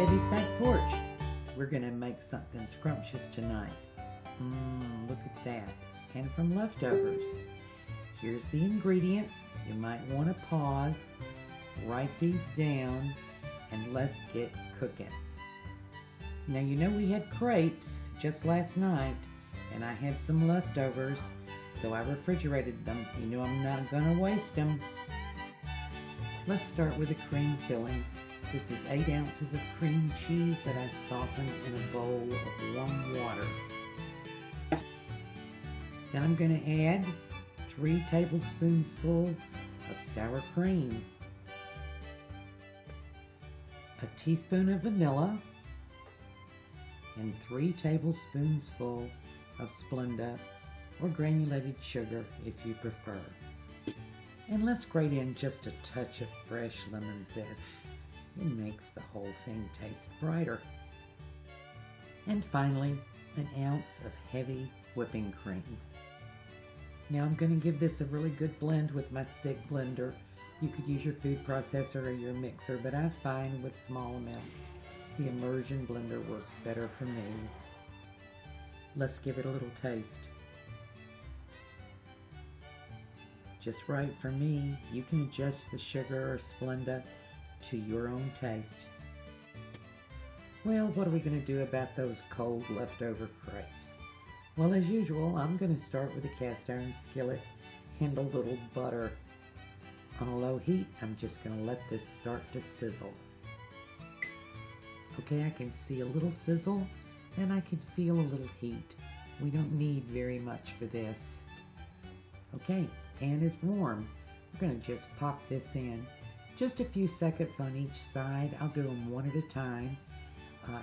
Debbie's back porch. We're gonna make something scrumptious tonight. Look at that. And from leftovers. Here's the ingredients. You might want to pause, write these down, and let's get cooking. Now you know we had crepes just last night, and I had some leftovers, so I refrigerated them. You know I'm not gonna waste them. Let's start with the cream filling. This is 8 ounces of cream cheese that I softened in a bowl of warm water. Then I'm going to add 3 tablespoons full of sour cream, a teaspoon of vanilla, and 3 tablespoons full of Splenda or granulated sugar if you prefer. And let's grate in just a touch of fresh lemon zest. It makes the whole thing taste brighter. And finally, an ounce of heavy whipping cream. Now I'm going to give this a really good blend with my stick blender. You could use your food processor or your mixer, but I find with small amounts, the immersion blender works better for me. Let's give it a little taste. Just right for me. You can adjust the sugar or Splenda to your own taste. Well, what are we going to do about those cold leftover crepes? Well, as usual, I'm going to start with a cast iron skillet and a little butter. On a low heat, I'm just going to let this start to sizzle. Okay, I can see a little sizzle and I can feel a little heat. We don't need very much for this. Okay, pan is warm. We're going to just pop this in. Just a few seconds on each side. I'll do them one at a time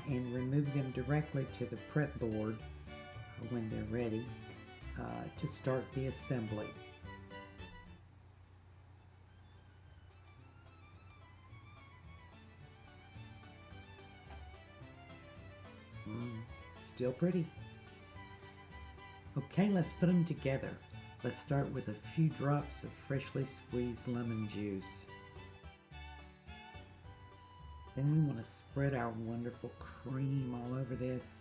and remove them directly to the prep board when they're ready to start the assembly. Still pretty. Okay, let's put them together. Let's start with a few drops of freshly squeezed lemon juice. Then we want to spread our wonderful cream all over this.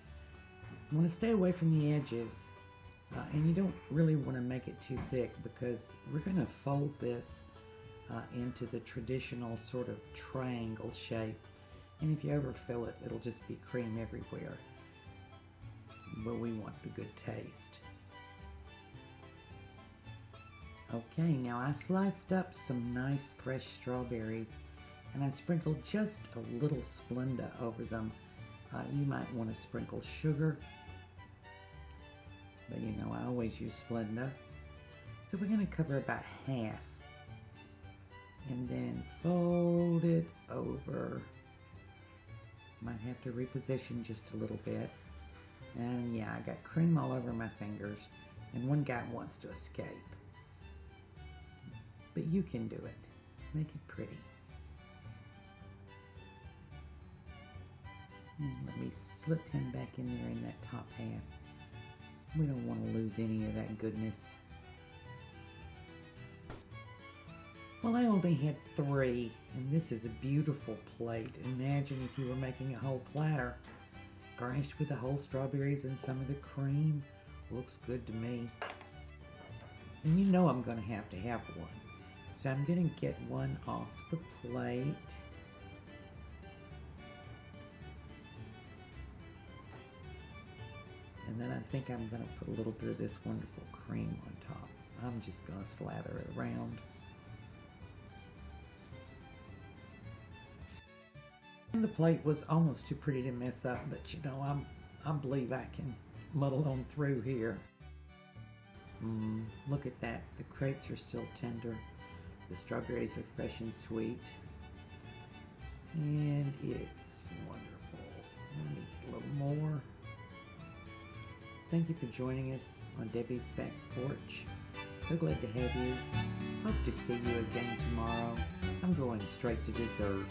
You want to stay away from the edges, and you don't really want to make it too thick because we're going to fold this into the traditional sort of triangle shape. And if you overfill it, it'll just be cream everywhere. But we want the good taste. Okay, now I sliced up some nice fresh strawberries and I sprinkled just a little Splenda over them. You might want to sprinkle sugar, but you know I always use Splenda. So we're going to cover about half and then fold it over. Might have to reposition just a little bit. And yeah, I got cream all over my fingers and one guy wants to escape. But you can do it. Make it pretty. And let me slip him back in there in that top half. We don't want to lose any of that goodness. Well, I only had 3, and this is a beautiful plate. Imagine if you were making a whole platter, garnished with the whole strawberries and some of the cream. Looks good to me. And you know I'm going to have one. So I'm going to get one off the plate. And then I think I'm going to put a little bit of this wonderful cream on top. I'm just going to slather it around. And the plate was almost too pretty to mess up, but you know, I believe I can muddle on through here. Look at that. The crepes are still tender. The strawberries are fresh and sweet. And it's wonderful. Let me get a little more. Thank you for joining us on Debbie's Back Porch. So glad to have you. Hope to see you again tomorrow. I'm going straight to dessert.